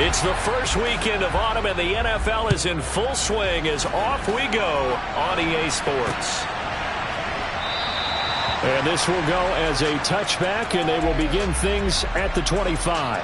It's the first weekend of autumn, and the NFL is in full swing as off we go on EA Sports. And this will go as a touchback, and they will begin things at the 25.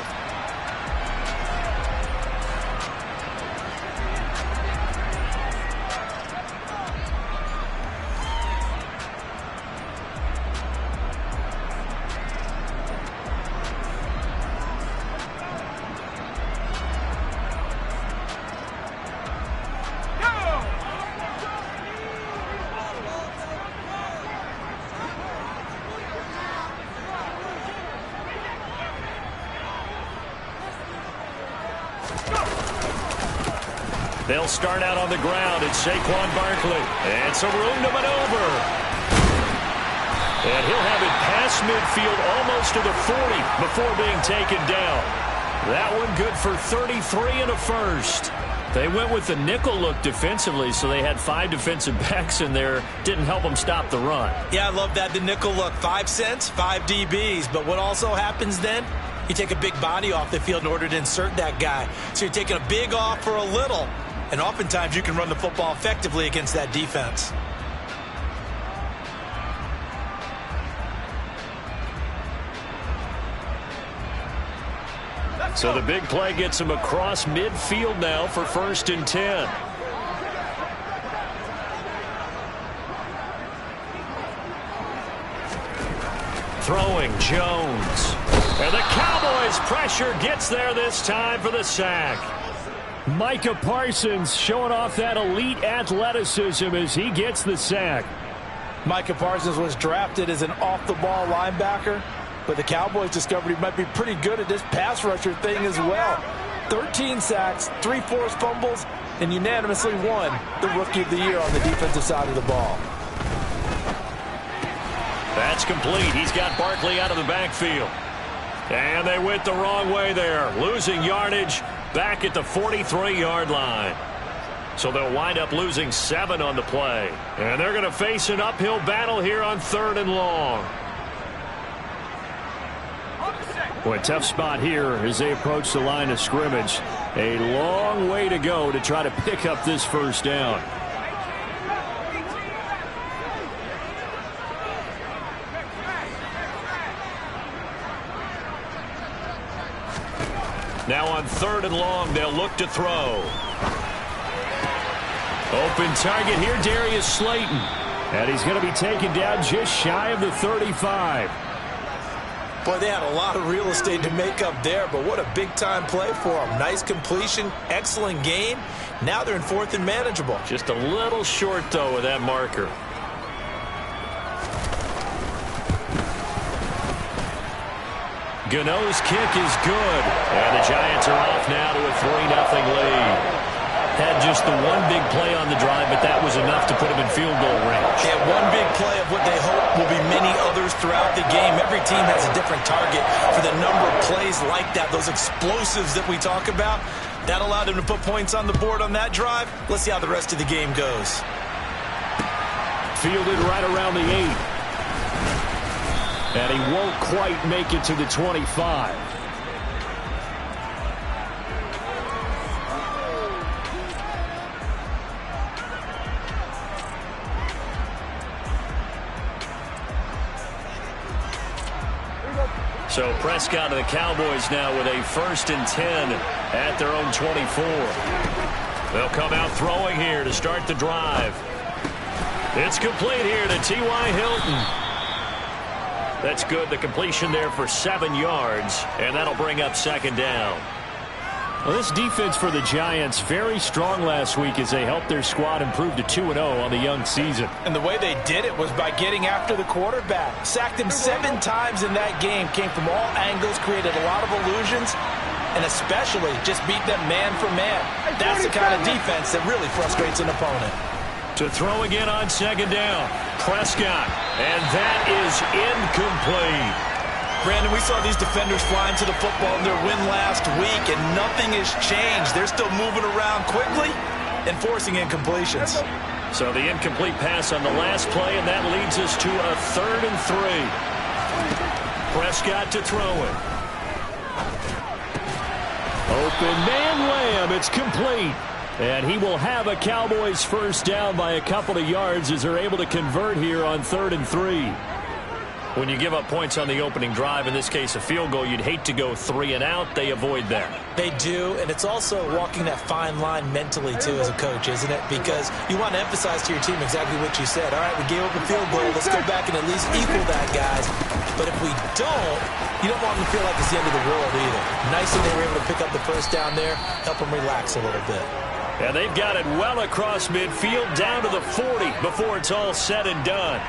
They'll start out on the ground. It's Saquon Barkley. And some room to maneuver. And he'll have it past midfield almost to the 40 before being taken down. That one good for 33 and a first. They went with the nickel look defensively, so they had 5 defensive backs in there. Didn't help them stop the run. Yeah, I love that, the nickel look. 5 cents, 5 DBs. But what also happens then? You take a big body off the field in order to insert that guy. So you're taking a big off for a little. And oftentimes you can run the football effectively against that defense. So the big play gets him across midfield now for 1st and 10. Throwing Jones. And the Cowboys' pressure gets there this time for the sack. Micah Parsons showing off that elite athleticism as he gets the sack. Micah Parsons was drafted as an off-the-ball linebacker, but the Cowboys discovered he might be pretty good at this pass rusher thing as well. 13 sacks, 3 forced fumbles, and unanimously won the Rookie of the Year on the defensive side of the ball. That's complete. He's got Barkley out of the backfield. And they went the wrong way there, losing yardage back at the 43-yard line. So they'll wind up losing 7 on the play. And they're going to face an uphill battle here on 3rd and long. Boy, tough spot here as they approach the line of scrimmage. A long way to go to try to pick up this 1st down. Now on 3rd and long, they'll look to throw. Open target here, Darius Slayton. And he's going to be taken down just shy of the 35. Boy, they had a lot of real estate to make up there, but what a big-time play for them. Nice completion, excellent gain. Now they're in 4th and manageable. Just a little short, though, with that marker. Gano's kick is good. And the Giants are off now to a 3-0 lead. Had just the one big play on the drive, but that was enough to put them in field goal range. Yeah, one big play of what they hope will be many others throughout the game. Every team has a different target for the number of plays like that, those explosives that we talk about. That allowed them to put points on the board on that drive. Let's see how the rest of the game goes. Fielded right around the 8. And he won't quite make it to the 25. So Prescott and the Cowboys now with a 1st and 10 at their own 24. They'll come out throwing here to start the drive. It's complete here to T.Y. Hilton. That's good. The completion there for 7 yards, and that'll bring up 2nd down. Well, this defense for the Giants, very strong last week as they helped their squad improve to 2-0 on the young season. And the way they did it was by getting after the quarterback. Sacked him 7 times in that game. Came from all angles, created a lot of illusions, and especially just beat them man for man. That's the kind of defense that really frustrates an opponent. To throw again on 2nd down. Prescott. And that is incomplete. Brandon, we saw these defenders flying to the football in their win last week, and nothing has changed. They're still moving around quickly and forcing incompletions. So the incomplete pass on the last play, and that leads us to a 3rd and 3. Prescott to throw it. Open man lamb. It's complete. And he will have a Cowboys first down by a couple of yards as they're able to convert here on 3rd and 3. When you give up points on the opening drive, in this case a field goal, you'd hate to go 3 and out. They avoid that. They do, and it's also walking that fine line mentally, too, as a coach, isn't it? Because you want to emphasize to your team exactly what you said. All right, we gave up a field goal. Let's go back and at least equal that, guys. But if we don't, you don't want them to feel like it's the end of the world either. Nice that they were able to pick up the first down there, help them relax a little bit. And they've got it well across midfield down to the 40 before it's all said and done.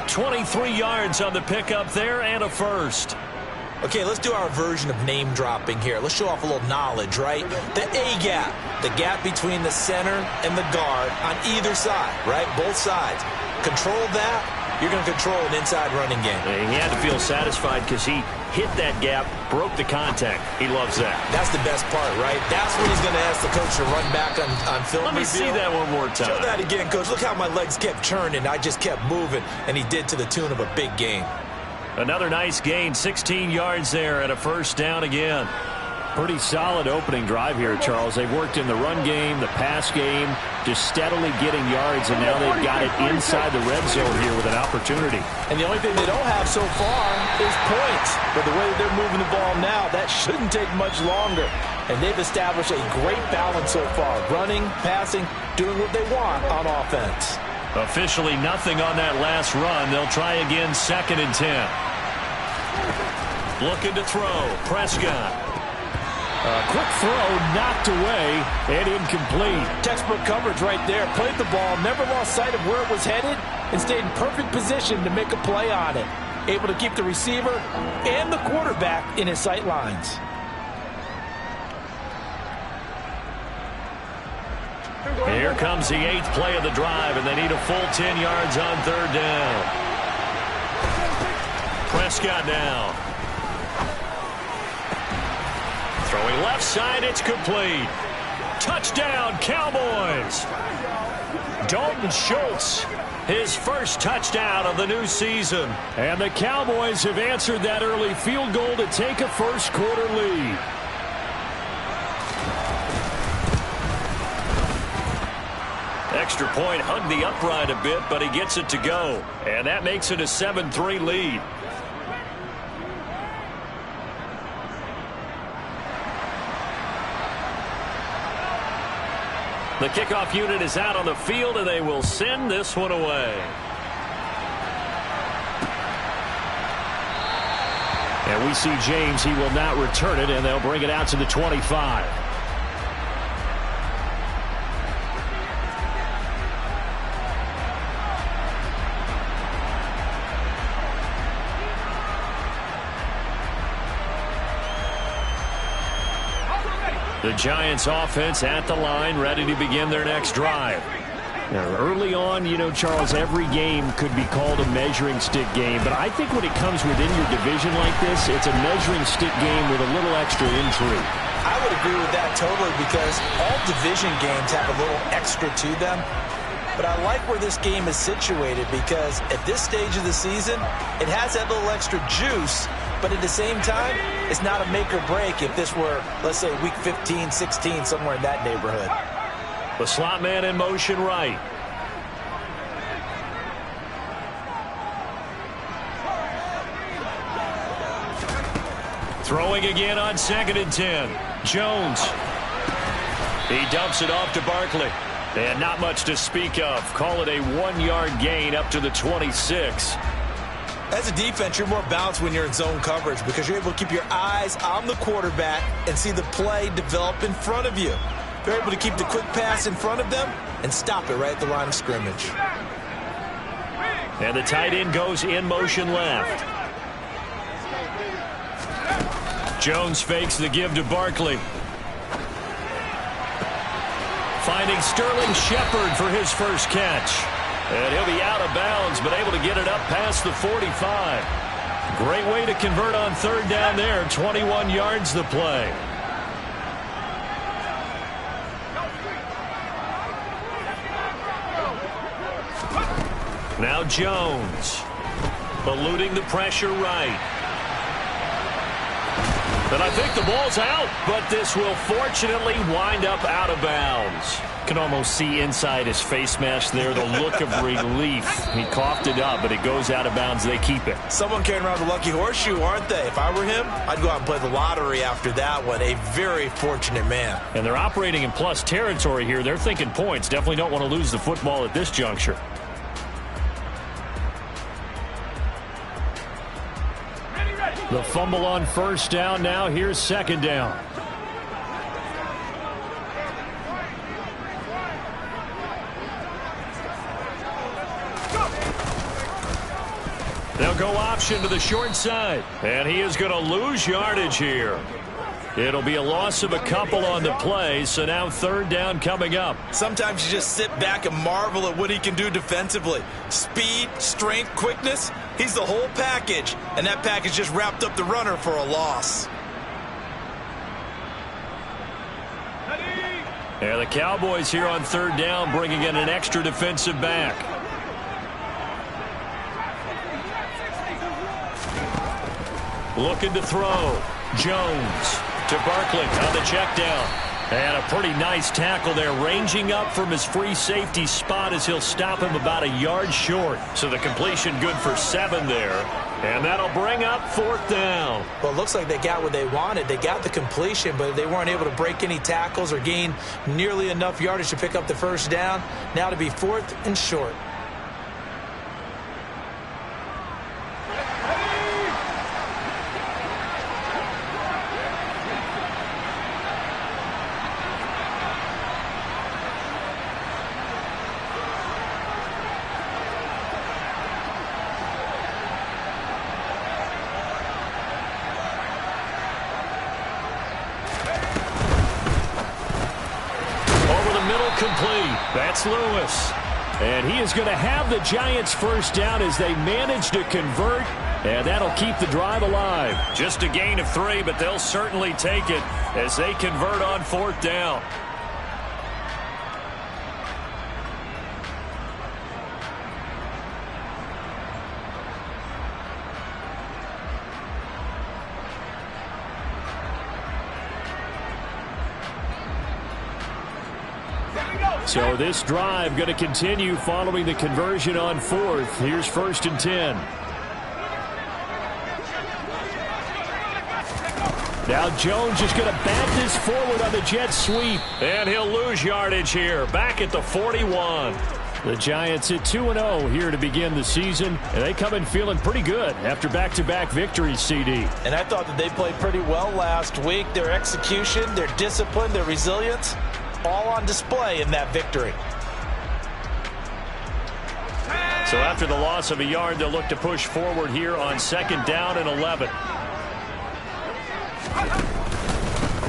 23 yards on the pickup there and a first. Okay, let's do our version of name dropping here. Let's show off a little knowledge, right? The A-gap, the gap between the center and the guard on either side, right? Both sides. Control that, you're going to control an inside running game. He had to feel satisfied because he hit that gap, broke the contact. He loves that. That's the best part, right? That's when he's going to ask the coach to run back on film. Let me see that one more time. Show that again, coach. Look how my legs kept turning. I just kept moving, and he did to the tune of a big gain. Another nice gain, 16 yards there and a first down again. Pretty solid opening drive here, Charles. They've worked in the run game, the pass game, just steadily getting yards, and now they've got it inside the red zone here with an opportunity. And the only thing they don't have so far is points. But the way they're moving the ball now, that shouldn't take much longer. And they've established a great balance so far. Running, passing, doing what they want on offense. Officially nothing on that last run. They'll try again, 2nd and 10. Looking to throw. Prescott. Quick throw, knocked away, and incomplete. Textbook coverage right there. Played the ball, never lost sight of where it was headed, and stayed in perfect position to make a play on it. Able to keep the receiver and the quarterback in his sight lines. Here comes the 8th play of the drive, and they need a full 10 yards on 3rd down. Prescott now. Throwing left side, it's complete. Touchdown, Cowboys. Dalton Schultz, his first touchdown of the new season. And the Cowboys have answered that early field goal to take a first quarter lead. Extra point hugged the upright a bit, but he gets it to go. And that makes it a 7-3 lead. The kickoff unit is out on the field, and they will send this one away. And we see James. He will not return it, and they'll bring it out to the 25. The Giants offense at the line, ready to begin their next drive. Now, early on, you know, Charles, every game could be called a measuring stick game, but I think when it comes within your division like this, it's a measuring stick game with a little extra intrigue. I would agree with that totally, because all division games have a little extra to them. But I like where this game is situated, because at this stage of the season, it has that little extra juice. But at the same time, it's not a make or break if this were, let's say, week 15, 16, somewhere in that neighborhood. The slot man in motion right. Throwing again on 2nd and 10. Jones. He dumps it off to Barkley. And not much to speak of. Call it a 1-yard gain up to the 26. As a defense, you're more balanced when you're in zone coverage, because you're able to keep your eyes on the quarterback and see the play develop in front of you. You're able to keep the quick pass in front of them and stop it right at the line of scrimmage. And the tight end goes in motion left. Jones fakes the give to Barkley. Finding Sterling Shepard for his first catch. And he'll be out of bounds, but able to get it up past the 45. Great way to convert on 3rd down there. 21 yards the play. Now Jones. Eluding the pressure right. And I think the ball's out, but this will fortunately wind up out of bounds. Can almost see inside his face mask there the look of relief. He coughed it up, but it goes out of bounds. They keep it. Someone carrying around the lucky horseshoe, aren't they? If I were him, I'd go out and play the lottery after that one. A very fortunate man. And they're operating in plus territory here. They're thinking points. Definitely don't want to lose the football at this juncture. The fumble on first down. Now here's second down. They'll go option to the short side. And he is going to lose yardage here. It'll be a loss of a couple on the play, so now third down coming up. Sometimes you just sit back and marvel at what he can do defensively. Speed, strength, quickness, he's the whole package. And that package just wrapped up the runner for a loss. And the Cowboys here on third down bringing in an extra defensive back. Looking to throw. Jones to Barkley on the check down. And a pretty nice tackle there, ranging up from his free safety spot as he'll stop him about a yard short. So the completion good for 7 there. And that'll bring up fourth down. Well, it looks like they got what they wanted. They got the completion, but they weren't able to break any tackles or gain nearly enough yardage to pick up the first down. Now to be fourth and short. Complete. That's Lewis. And he is going to have the Giants first down as they manage to convert. And that'll keep the drive alive. Just a gain of 3, but they'll certainly take it as they convert on fourth down. So this drive going to continue following the conversion on fourth. Here's first and 10. Now Jones is going to bat this forward on the jet sweep. And he'll lose yardage here. Back at the 41. The Giants at 2-0 here to begin the season. And they come in feeling pretty good after back-to-back victories, CD. And I thought that they played pretty well last week. Their execution, their discipline, their resilience, all on display in that victory. So after the loss of a yard, they'll look to push forward here on second down and 11.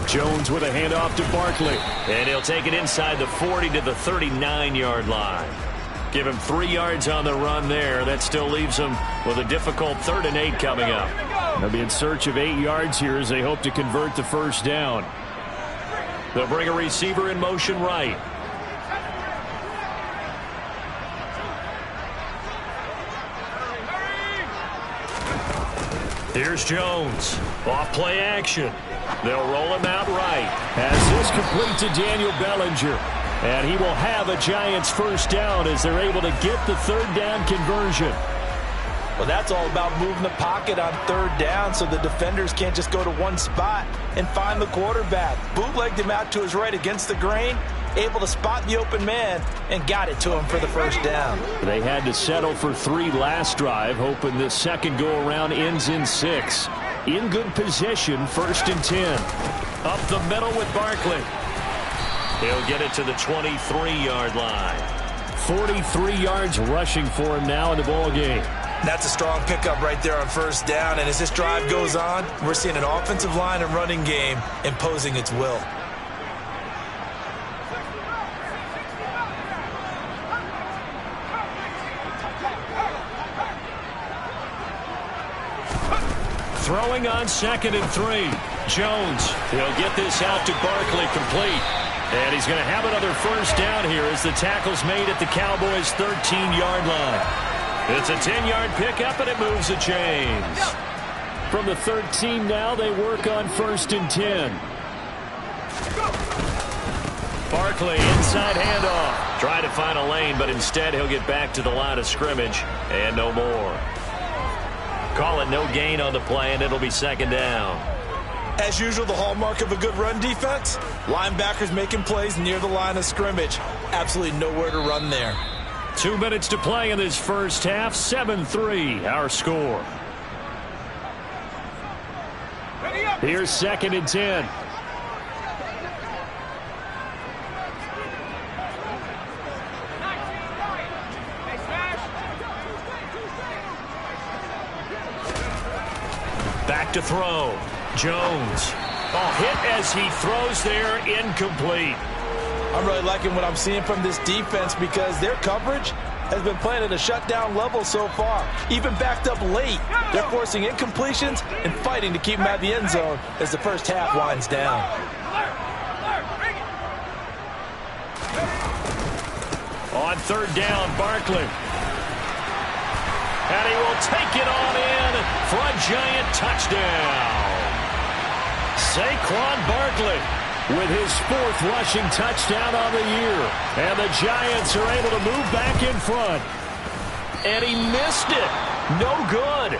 Jones with a handoff to Barkley. And he'll take it inside the 40 to the 39-yard line. Give him 3 yards on the run there. That still leaves him with a difficult 3rd and 8 coming up. They'll be in search of 8 yards here as they hope to convert the first down. They'll bring a receiver in motion right. Here's Jones. Off play action. They'll roll him out right. Has this complete to Daniel Bellinger. And he will have a Giants first down as they're able to get the 3rd down conversion. Well, that's all about moving the pocket on 3rd down so the defenders can't just go to one spot and find the quarterback. Bootlegged him out to his right against the grain, able to spot the open man, and got it to him for the first down. They had to settle for 3 last drive, hoping this second go-around ends in 6. In good position, 1st and 10. Up the middle with Barkley. He'll get it to the 23-yard line. 43 yards rushing for him now in the ball game. That's a strong pickup right there on 1st down, and as this drive goes on, we're seeing an offensive line and running game imposing its will. Throwing on 2nd and 3. Jones, he'll get this out to Barkley complete. And he's going to have another first down here as the tackle's made at the Cowboys' 13-yard line. It's a 10-yard pickup, and it moves the chains. From the 13 now, they work on 1st and 10. Barkley, inside handoff. Trying to find a lane, but instead he'll get back to the line of scrimmage and no more. Call it no gain on the play, and it'll be 2nd down. As usual, the hallmark of a good run defense, linebackers making plays near the line of scrimmage. Absolutely nowhere to run there. 2 minutes to play in this first half. 7-3, our score. Here's 2nd and 10. Back to throw. Jones. Oh, hit as he throws there, incomplete. I'm really liking what I'm seeing from this defense because their coverage has been playing at a shutdown level so far. Even backed up late, they're forcing incompletions and fighting to keep them out of the end zone as the first half winds down. On 3rd down, Barkley. And he will take it on in for a giant touchdown. Saquon Barkley with his 4th rushing touchdown on the year. And the Giants are able to move back in front. And he missed it. No good.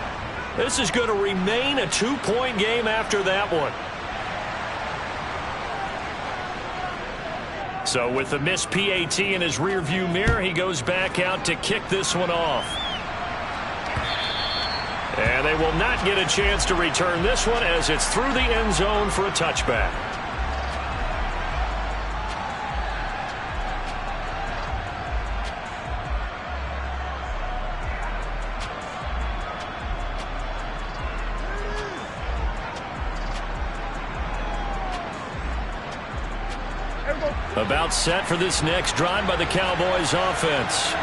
This is going to remain a 2-point game after that one. So with the missed PAT in his rearview mirror, he goes back out to kick this one off. And they will not get a chance to return this one as it's through the end zone for a touchback. About set for this next drive by the Cowboys offense.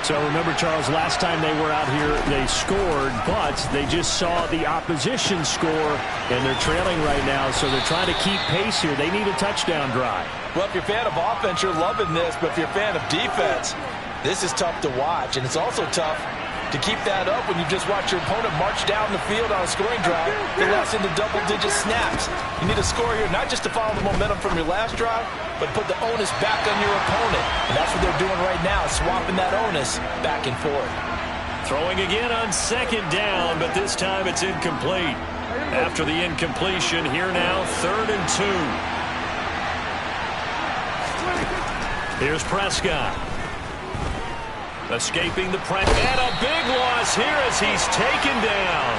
So remember, Charles, last time they were out here, they scored, but they just saw the opposition score, and they're trailing right now, so they're trying to keep pace here. They need a touchdown drive. Well, if you're a fan of offense, you're loving this, but if you're a fan of defense, this is tough to watch, and it's also tough to keep that up when you just watch your opponent march down the field on a scoring drive that lasts into double-digit snaps. You need a score here, not just to follow the momentum from your last drive, but put the onus back on your opponent. And that's what they're doing right now, swapping that onus back and forth. Throwing again on 2nd down, but this time it's incomplete. After the incompletion, here now, 3rd and 2. Here's Prescott. Escaping the press. And a big loss here as he's taken down.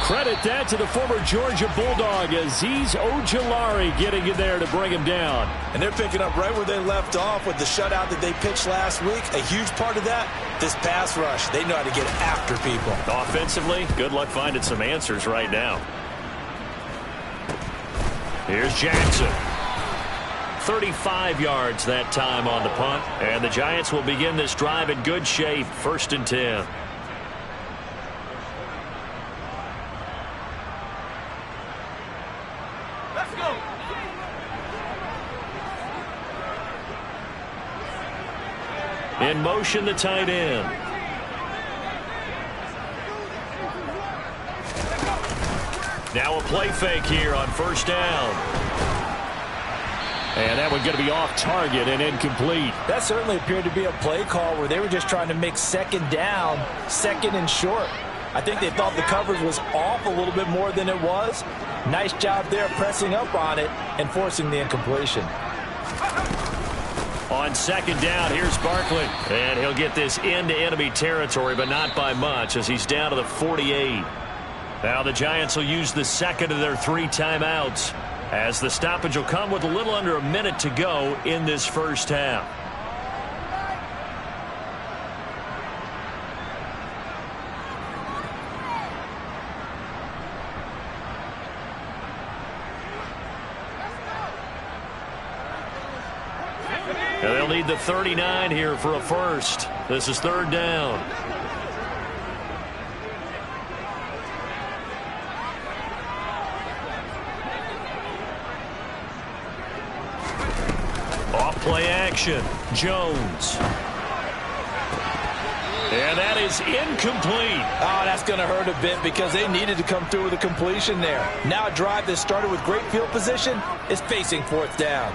Credit that to the former Georgia Bulldog, Azeez Ojulari getting in there to bring him down. And they're picking up right where they left off with the shutout that they pitched last week. A huge part of that, this pass rush. They know how to get after people. Offensively, good luck finding some answers right now. Here's Jackson. 35 yards that time on the punt. And the Giants will begin this drive in good shape. 1st and 10. Let's go. In motion, the tight end. Now a play fake here on 1st down. And that one going to be off target and incomplete. That certainly appeared to be a play call where they were just trying to make 2nd down, 2nd and short. I think they thought the coverage was off a little bit more than it was. Nice job there pressing up on it and forcing the incompletion. On 2nd down, here's Barkley. And he'll get this into enemy territory, but not by much as he's down to the 48. Now the Giants will use the 2nd of their 3 timeouts, as the stoppage will come with a little under a minute to go in this first half. And they'll need the 39 here for a first. This is 3rd down. Off play action. Jones. And that is incomplete. Oh, that's going to hurt a bit because they needed to come through with a completion there. Now a drive that started with great field position is facing fourth down.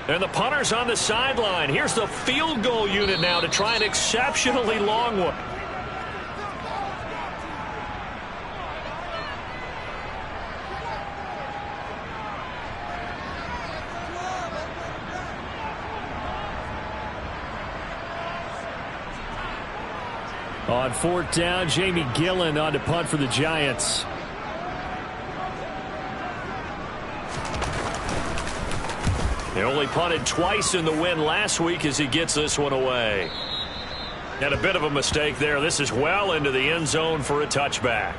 And the punter's on the sideline. Here's the field goal unit now to try an exceptionally long one. On fourth down, Jamie Gillen on to punt for the Giants. He only punted twice in the win last week as he gets this one away. And a bit of a mistake there. This is well into the end zone for a touchback.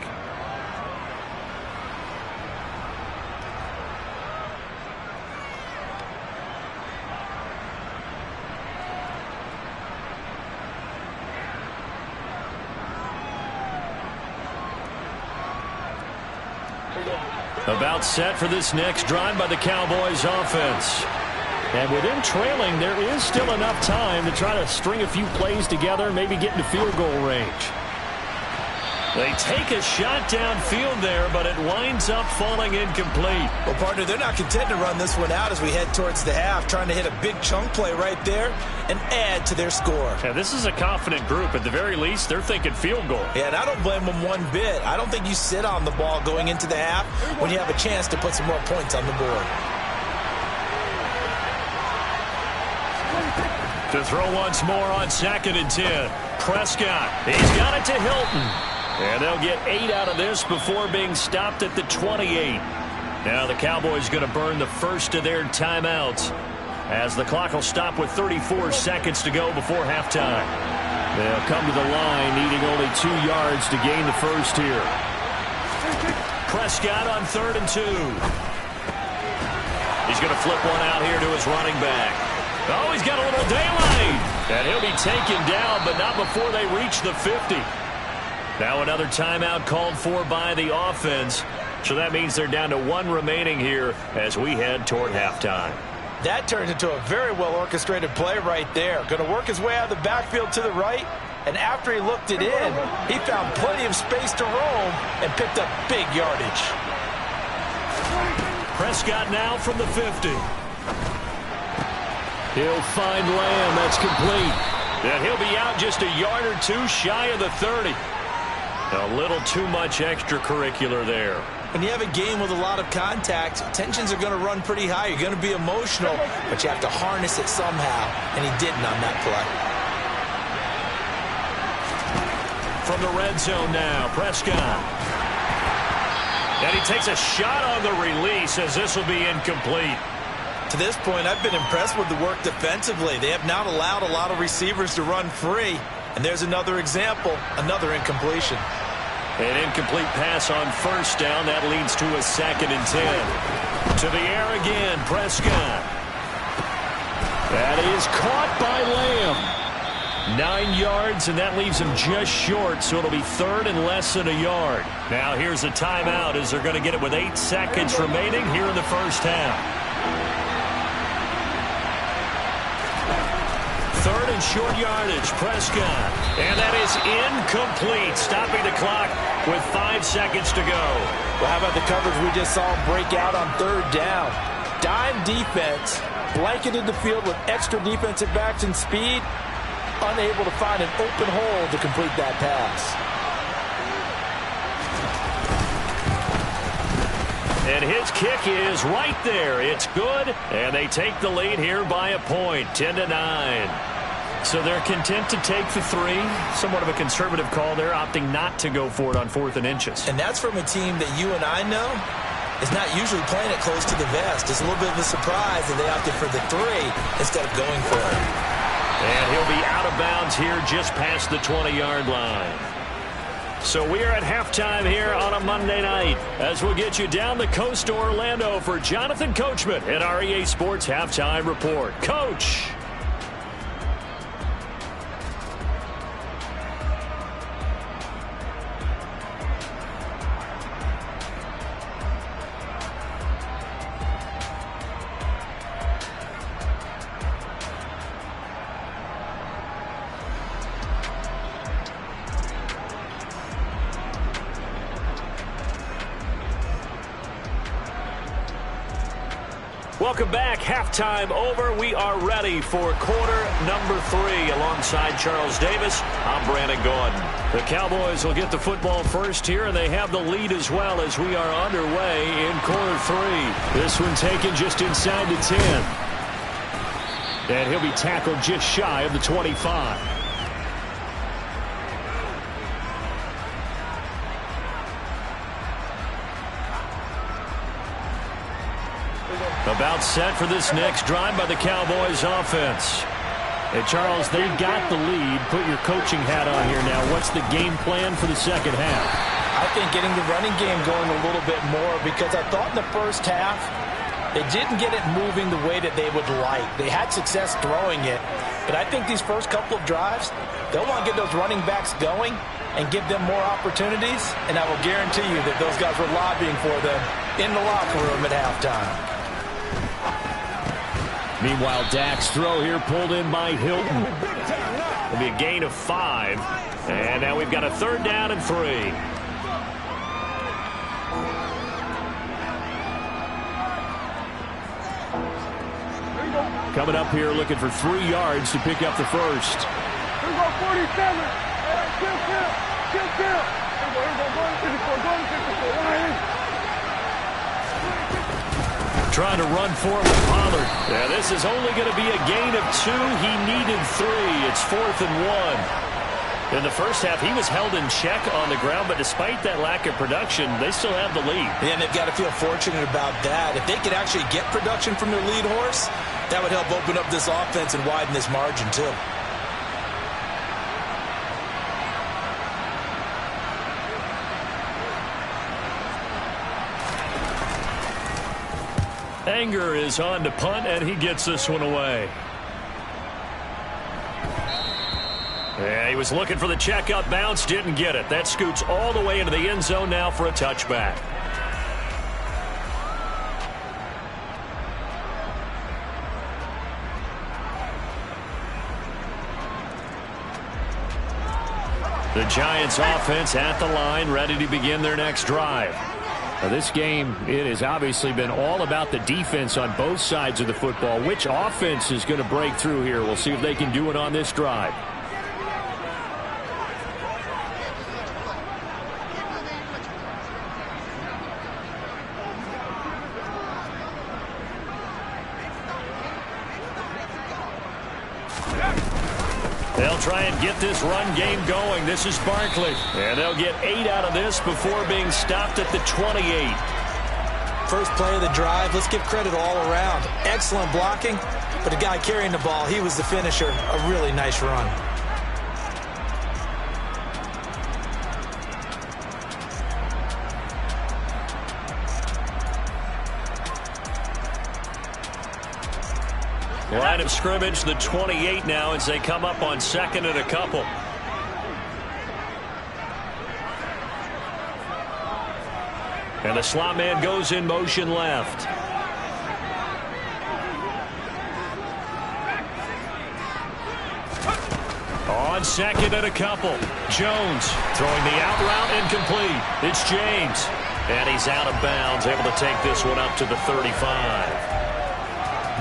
About set for this next drive by the Cowboys offense. And with them trailing, there is still enough time to try to string a few plays together, maybe get into field goal range. They take a shot downfield there, but it winds up falling incomplete. Well, partner, they're not content to run this one out as we head towards the half, trying to hit a big chunk play right there and add to their score. Yeah, this is a confident group. At the very least, they're thinking field goal. Yeah, and I don't blame them one bit. I don't think you sit on the ball going into the half when you have a chance to put some more points on the board. To throw once more on 2nd and 10. Prescott, he's got it to Hilton. And they'll get 8 out of this before being stopped at the 28. Now the Cowboys going to burn the first of their timeouts as the clock will stop with 34 seconds to go before halftime. They'll come to the line needing only 2 yards to gain the first here. Prescott on 3rd and 2. He's going to flip one out here to his running back. Oh, he's got a little daylight. And he'll be taken down, but not before they reach the 50. Now another timeout called for by the offense. So that means they're down to 1 remaining here as we head toward halftime. That turns into a very well-orchestrated play right there. Going to work his way out of the backfield to the right. And after he looked it in, he found plenty of space to roam and picked up big yardage. Prescott now from the 50. He'll find Lamb. That's complete. And he'll be out just a yard or 2 shy of the 30. A little too much extracurricular there. When you have a game with a lot of contact, tensions are going to run pretty high. You're going to be emotional, but you have to harness it somehow, and he didn't on that play. From the red zone now, Prescott. And he takes a shot on the release as this will be incomplete. To this point, I've been impressed with the work defensively. They have not allowed a lot of receivers to run free. And there's another example, another incompletion. An incomplete pass on 1st down. That leads to a 2nd and 10. To the air again, Prescott. That is caught by Lamb. 9 yards, and that leaves him just short, so it'll be 3rd and less than a yard. Now here's a timeout as they're going to get it with 8 seconds remaining here in the first half. 3rd and short yardage, Prescott. And that is incomplete, stopping the clock with 5 seconds to go. Well, how about the coverage we just saw break out on 3rd down? Dime defense, blanketed the field with extra defensive backs and speed, unable to find an open hole to complete that pass. And his kick is right there. It's good, and they take the lead here by a point, 10-9. So they're content to take the 3. Somewhat of a conservative call there, opting not to go for it on 4th and inches. And that's from a team that you and I know is not usually playing it close to the vest. It's a little bit of a surprise that they opted for the 3 instead of going for it. And he'll be out of bounds here just past the 20-yard line. So we are at halftime here on a Monday night as we'll get you down the coast to Orlando for Jonathan Coachman at our EA Sports Halftime Report. Coach. Welcome back. Halftime over. We are ready for quarter number 3. Alongside Charles Davis, I'm Brandon Gaudin. The Cowboys will get the football first here, and they have the lead as well as we are underway in quarter 3. This one taken just inside the 10. And he'll be tackled just shy of the 25. About set for this next drive by the Cowboys offense. Hey, Charles, they got the lead. Put your coaching hat on here now. What's the game plan for the second half? I think getting the running game going a little bit more, because I thought in the first half they didn't get it moving the way that they would like. They had success throwing it, but I think these first couple of drives, they'll want to get those running backs going and give them more opportunities, and I will guarantee you that those guys were lobbying for them in the locker room at halftime. Meanwhile, Dak's throw here pulled in by Hilton. It'll be a gain of 5. And now we've got a 3rd down and 3. Coming up here looking for 3 yards to pick up the first. Here we go, 47. Trying to run for it with Pollard. Yeah, this is only going to be a gain of 2. He needed 3. It's 4th and 1. In the first half, he was held in check on the ground, but despite that lack of production, they still have the lead. And they've got to feel fortunate about that. If they could actually get production from their lead horse, that would help open up this offense and widen this margin, too. Anger is on to punt, and he gets this one away. Yeah, he was looking for the check-up bounce, didn't get it. That scoots all the way into the end zone now for a touchback. The Giants offense at the line, ready to begin their next drive. Now, this game, it has obviously been all about the defense on both sides of the football. Which offense is going to break through here? We'll see if they can do it on this drive. They'll try and get this run game going. This is Barkley. And they'll get 8 out of this before being stopped at the 28. First play of the drive, let's give credit all around. Excellent blocking, but the guy carrying the ball, he was the finisher. A really nice run. Line of scrimmage, the 28 now as they come up on 2nd and a couple. And the slot man goes in motion left. On 2nd and a couple. Jones throwing the out route incomplete. It's James. And he's out of bounds, able to take this one up to the 35.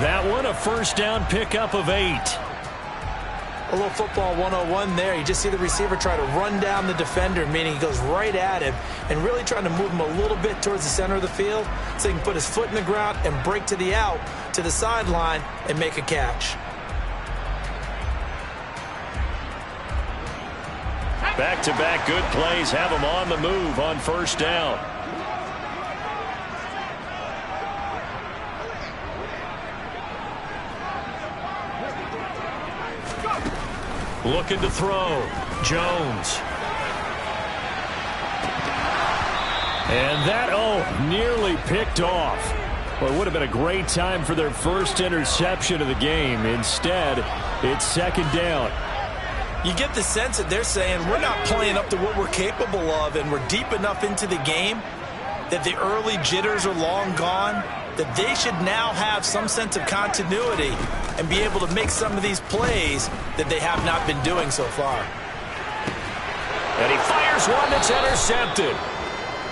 That one, a first down pickup of 8. A little football 101 there. You just see the receiver try to run down the defender, meaning he goes right at him and really trying to move him a little bit towards the center of the field so he can put his foot in the ground and break to the out, to the sideline, and make a catch. Back-to-back good plays have him on the move on first down. Looking to throw. Jones. And that, nearly picked off. Well, it would have been a great time for their first interception of the game. Instead, it's 2nd down. You get the sense that they're saying we're not playing up to what we're capable of, and we're deep enough into the game that the early jitters are long gone, that they should now have some sense of continuity and be able to make some of these plays that they have not been doing so far. And he fires one that's intercepted.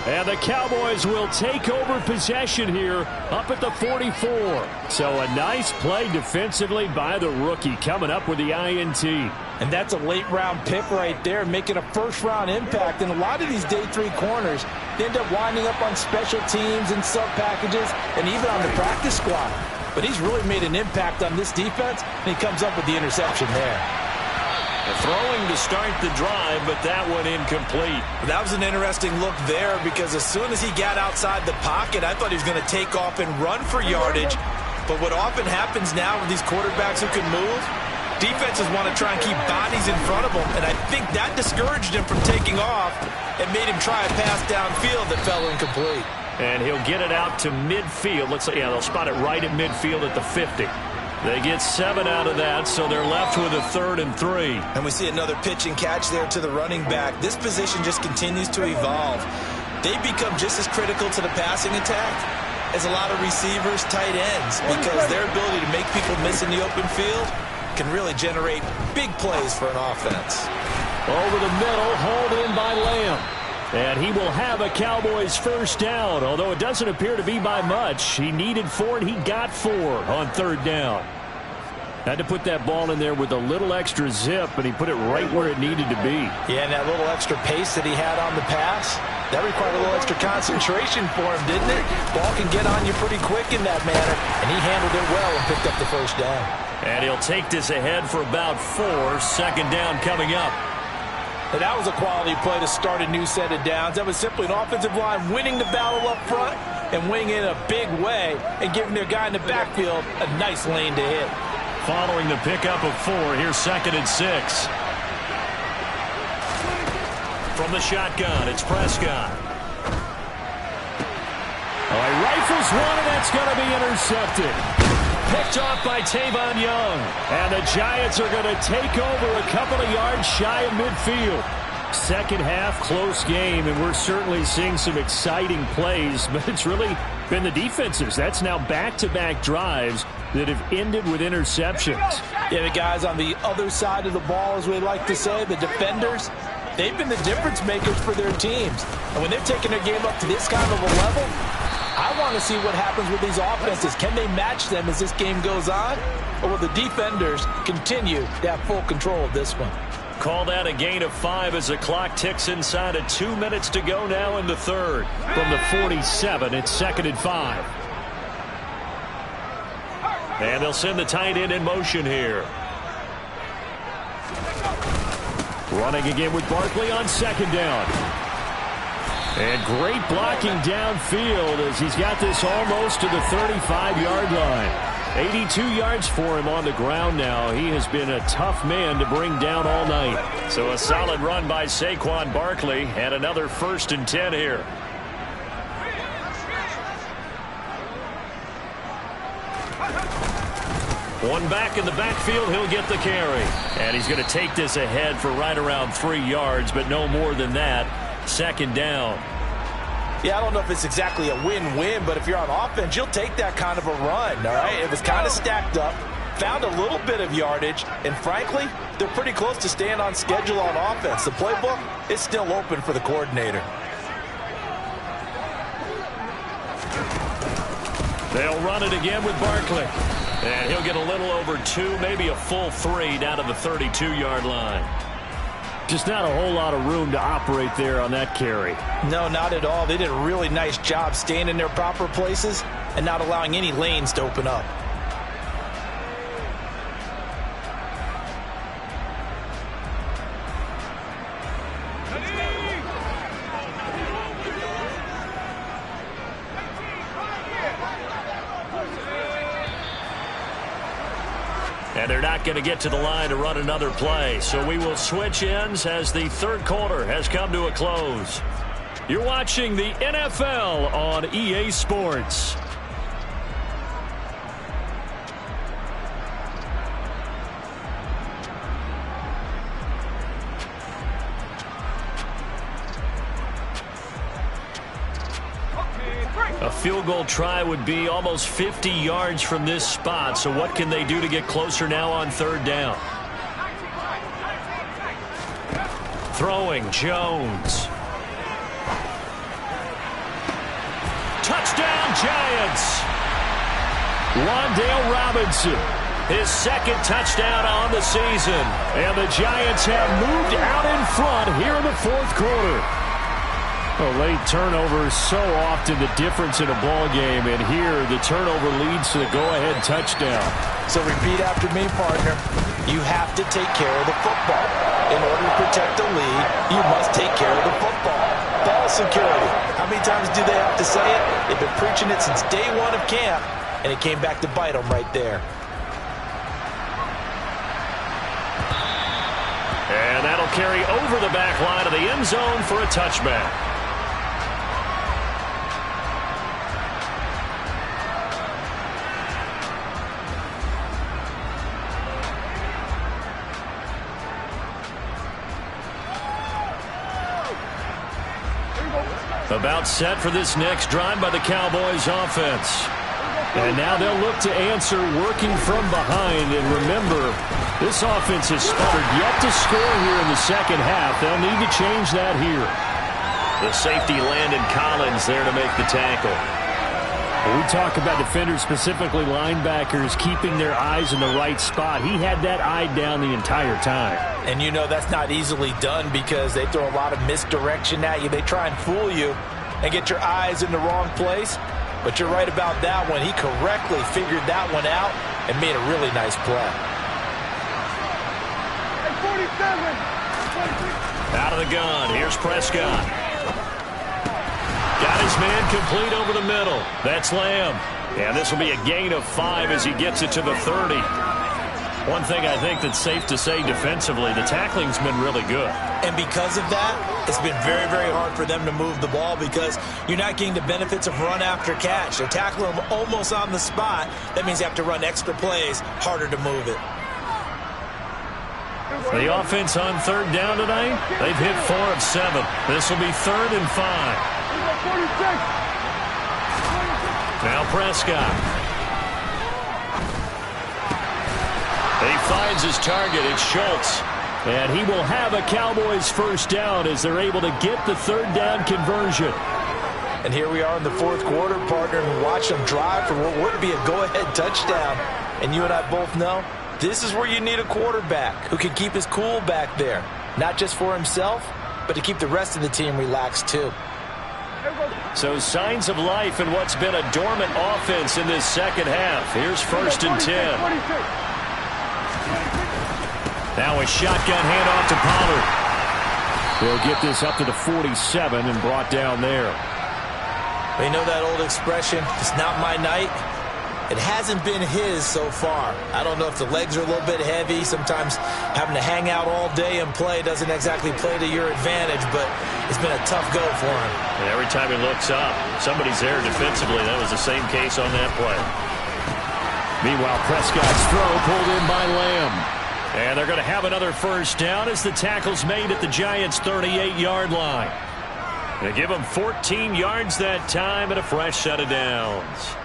And the Cowboys will take over possession here up at the 44. So a nice play defensively by the rookie coming up with the INT. And that's a late-round pick right there, making a first-round impact. And a lot of these day 3 corners, they end up winding up on special teams and sub-packages and even on the practice squad. But he's really made an impact on this defense, and he comes up with the interception there. Throwing to start the drive, but that one incomplete. That was an interesting look there because as soon as he got outside the pocket, I thought he was going to take off and run for yardage. But what often happens now with these quarterbacks who can move, defenses want to try and keep bodies in front of them, and I think that discouraged him from taking off and made him try a pass downfield that fell incomplete. And he'll get it out to midfield. Looks like, yeah, they'll spot it right at midfield at the 50. They get 7 out of that, so they're left with a 3rd and 3. And we see another pitch and catch there to the running back. This position just continues to evolve. They become just as critical to the passing attack as a lot of receivers, tight ends, because their ability to make people miss in the open field can really generate big plays for an offense. Over the middle, hauled in by Lamb. And he will have a Cowboys first down, although it doesn't appear to be by much. He needed 4, and he got 4 on 3rd down. Had to put that ball in there with a little extra zip, and he put it right where it needed to be. Yeah, and that little extra pace that he had on the pass, that required a little extra concentration for him, didn't it? Ball can get on you pretty quick in that manner, and he handled it well and picked up the first down. And he'll take this ahead for about 4. 2nd down coming up. And that was a quality play to start a new set of downs. That was simply an offensive line winning the battle up front and winning in a big way and giving their guy in the backfield a nice lane to hit. Following the pickup of 4, here's 2nd and 6. From the shotgun, it's Prescott. Oh, he rifles one, and that's going to be intercepted. Picked off by Tavon Young. And the Giants are going to take over a couple of yards shy of midfield. Second half, close game, and we're certainly seeing some exciting plays, but it's really been the defenses. That's now back-to-back drives that have ended with interceptions. Yeah, the guys on the other side of the ball, as we like to say, the defenders, they've been the difference makers for their teams. And when they're taking their game up to this kind of a level, I want to see what happens with these offenses. Can they match them as this game goes on? Or will the defenders continue to have full control of this one? Call that a gain of 5 as the clock ticks inside of 2 minutes to go now in the 3rd. From the 47, it's 2nd and 5. And they'll send the tight end in motion here. Running again with Barkley on 2nd down. And great blocking downfield as he's got this almost to the 35-yard line. 82 yards for him on the ground now. He has been a tough man to bring down all night. So a solid run by Saquon Barkley and another 1st and 10 here. One back in the backfield, he'll get the carry. And he's going to take this ahead for right around 3 yards, but no more than that. 2nd down. Yeah, I don't know if it's exactly a win-win, but if you're on offense, you'll take that kind of a run, all right? It was kind of stacked up, found a little bit of yardage, and frankly, they're pretty close to staying on schedule on offense. The playbook is still open for the coordinator. They'll run it again with Barkley. And he'll get a little over 2, maybe a full 3 down to the 32-yard line. Just not a whole lot of room to operate there on that carry. No, not at all. They did a really nice job staying in their proper places and not allowing any lanes to open up. And they're not going to get to the line to run another play. So we will switch ends as the 3rd quarter has come to a close. You're watching the NFL on EA Sports. A field goal try would be almost 50 yards from this spot. So what can they do to get closer now on 3rd down? Throwing, Jones. Touchdown, Giants. Wan'Dale Robinson, his second touchdown on the season. And the Giants have moved out in front here in the fourth quarter. A late turnover is so often the difference in a ball game, and here the turnover leads to the go-ahead touchdown. So repeat after me, partner. You have to take care of the football. In order to protect the lead, you must take care of the football. Ball security. How many times do they have to say it? They've been preaching it since day one of camp, and it came back to bite them right there. And that'll carry over the back line of the end zone for a touchback. About set for this next drive by the Cowboys offense. And now they'll look to answer working from behind. And remember, this offense has sputtered yet to score here in the second half. They'll need to change that here. The safety Landon Collins there to make the tackle. We talk about defenders, specifically linebackers, keeping their eyes in the right spot. He had that eye down the entire time. And you know that's not easily done because they throw a lot of misdirection at you. They try and fool you and get your eyes in the wrong place. But you're right about that one. He correctly figured that one out and made a really nice play. 47. Out of the gun. Here's Prescott. Got his man complete over the middle. That's Lamb. And this will be a gain of 5 as he gets it to the 30. One thing I think that's safe to say defensively, the tackling's been really good. And because of that, it's been very, very hard for them to move the ball because you're not getting the benefits of run after catch. They're tackling them almost on the spot. That means you have to run extra plays, harder to move it. The offense on third down tonight, they've hit 4 of 7. This will be 3rd and 5. 46. Now Prescott. He finds his target. It's Schultz. And he will have a Cowboys first down as they're able to get the third down conversion. And here we are in the fourth quarter, partner, and watch them drive for what would be a go-ahead touchdown. And you and I both know this is where you need a quarterback who can keep his cool back there. Not just for himself, but to keep the rest of the team relaxed too. So signs of life in what's been a dormant offense in this second half. Here's 1st and 10. 46. Now a shotgun handoff to Pollard. They'll get this up to the 47 and brought down there. You know that old expression, it's not my night? It hasn't been his so far. I don't know if the legs are a little bit heavy. Sometimes having to hang out all day and play doesn't exactly play to your advantage, but it's been a tough go for him. And every time he looks up, somebody's there defensively. That was the same case on that play. Meanwhile, Prescott's throw pulled in by Lamb. And they're going to have another first down as the tackle's made at the Giants' 38-yard line. They give them 14 yards that time and a fresh set of downs.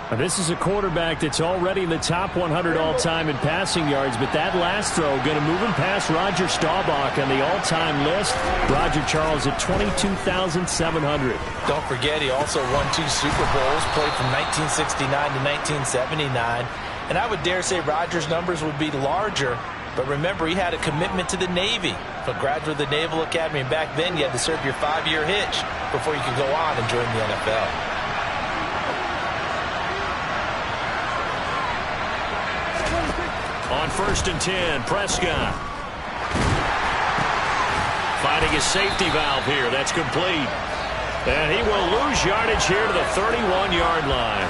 Now, this is a quarterback that's already in the top 100 all-time in passing yards, but that last throw going to move him past Roger Staubach on the all-time list. Roger Charles at 22,700. Don't forget, he also won 2 Super Bowls, played from 1969 to 1979. And I would dare say Rodgers' numbers would be larger, but remember, he had a commitment to the Navy. A graduate of the Naval Academy, and back then you had to serve your 5-year hitch before you could go on and join the NFL. On 1st and 10, Prescott. Finding his safety valve here. That's complete. And he will lose yardage here to the 31-yard line.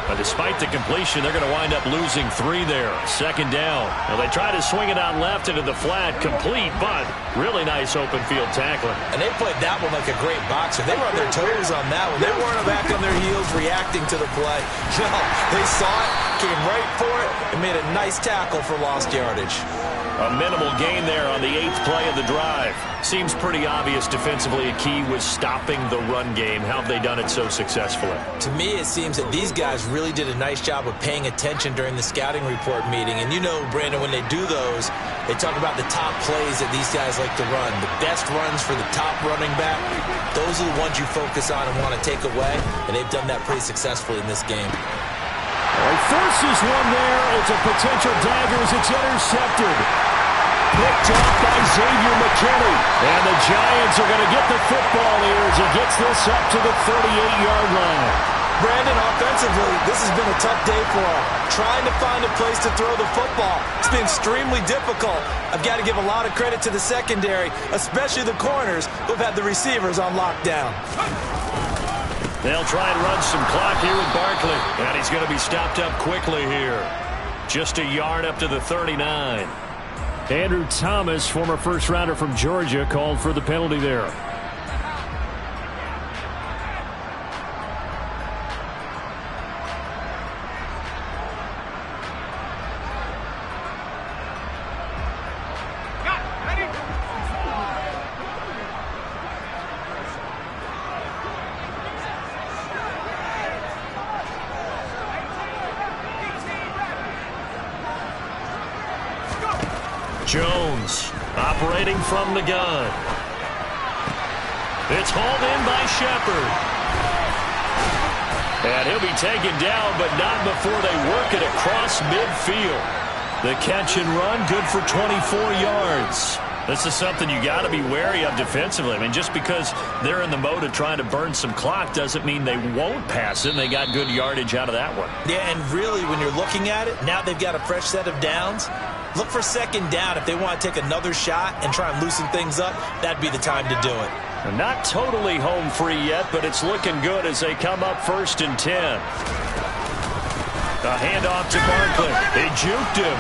But despite the completion, they're going to wind up losing 3 there. 2nd down. Now they try to swing it out left into the flat. Complete, but really nice open field tackling. And they played that one like a great boxer. They were on their toes on that one. They weren't back on their heels reacting to the play. No, they saw it, came right for it, and made a nice tackle for lost yardage. A minimal gain there on the 8th play of the drive. Seems pretty obvious defensively a key was stopping the run game. How have they done it so successfully? To me, it seems that these guys really did a nice job of paying attention during the scouting report meeting. And you know, Brandon, when they do those, they talk about the top plays that these guys like to run. The best runs for the top running back, those are the ones you focus on and want to take away. And they've done that pretty successfully in this game. He forces one there. It's a potential dagger as it's intercepted. Picked off by Xavier McKinney. And the Giants are going to get the football here as he gets this up to the 38-yard line. Brandon, offensively, this has been a tough day for him. Trying to find a place to throw the football. It's been extremely difficult. I've got to give a lot of credit to the secondary, especially the corners who've had the receivers on lockdown. They'll try and run some clock here with Barkley. And he's going to be stopped up quickly here. Just a yard up to the 39. Andrew Thomas, former first-rounder from Georgia, called for the penalty there. Jones operating from the gun. It's hauled in by Shepard. And he'll be taken down, but not before they work it across midfield. The catch and run, good for 24 yards. This is something you got to be wary of defensively. I mean, just because they're in the mode of trying to burn some clock doesn't mean they won't pass it. And they got good yardage out of that one. Yeah, and really, when you're looking at it, now they've got a fresh set of downs. Look for second down. If they want to take another shot and try and loosen things up, that'd be the time to do it. They're not totally home free yet, but it's looking good as they come up 1st and 10. A handoff to Barkley. They juked him.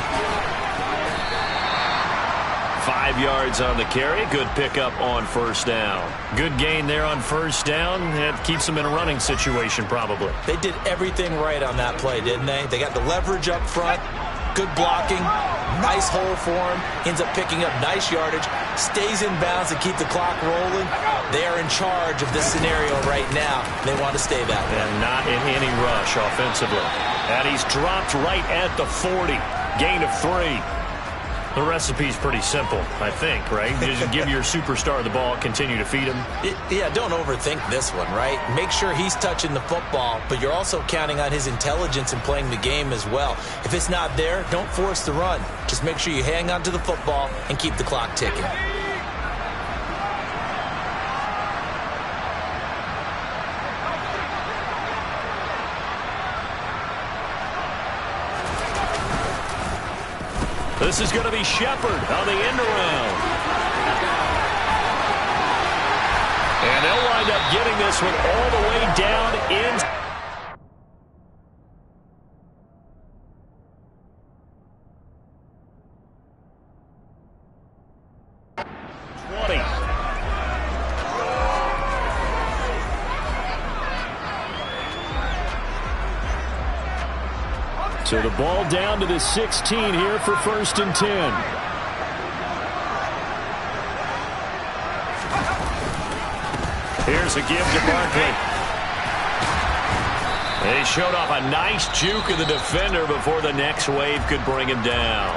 5 yards on the carry. Good pickup on 1st down. Good gain there on 1st down. It keeps them in a running situation probably. They did everything right on that play, didn't they? They got the leverage up front. Good blocking. Nice hole for him. Ends up picking up nice yardage. Stays in bounds to keep the clock rolling. They are in charge of this scenario right now. They want to stay that way. And not in any rush offensively. And he's dropped right at the 40. Gain of 3. The recipe's pretty simple, I think, right? Just give your superstar the ball, continue to feed him. Yeah, don't overthink this one, right? Make sure he's touching the football, but you're also counting on his intelligence in playing the game as well. If it's not there, don't force the run. Just make sure you hang on to the football and keep the clock ticking. This is going to be Shepard on the end around. And they'll wind up getting this one all the way down in. So the ball down to the 16 here for 1st and 10. Here's a give to Barkley. They showed off a nice juke of the defender before the next wave could bring him down.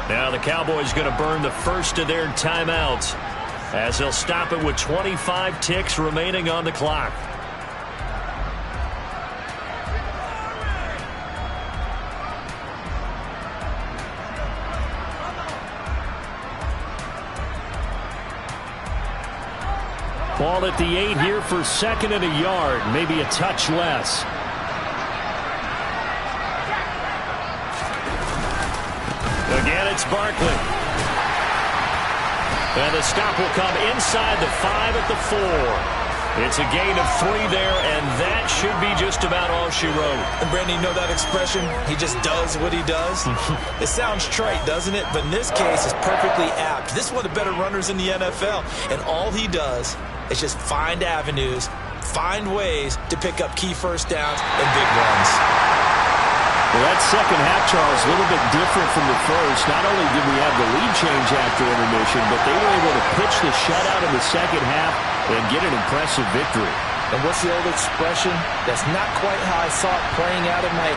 Now the Cowboys going to burn the first of their timeouts as they'll stop it with 25 ticks remaining on the clock. Ball at the 8 here for 2nd and a yard, maybe a touch less. Again, it's Barkley. And the stop will come inside the 5 at the 4. It's a gain of 3 there, and that should be just about all she wrote. And Brandon, you know that expression? He just does what he does. It sounds trite, doesn't it? But in this case, it's perfectly apt. This is one of the better runners in the NFL, and all he does is just find avenues, find ways to pick up key 1st downs and big runs. Well, that second half, Charles, a little bit different from the first. Not only did we have the lead change after intermission, but they were able to pitch the shutout in the second half and get an impressive victory. And what's the old expression? That's not quite how I saw it playing out in my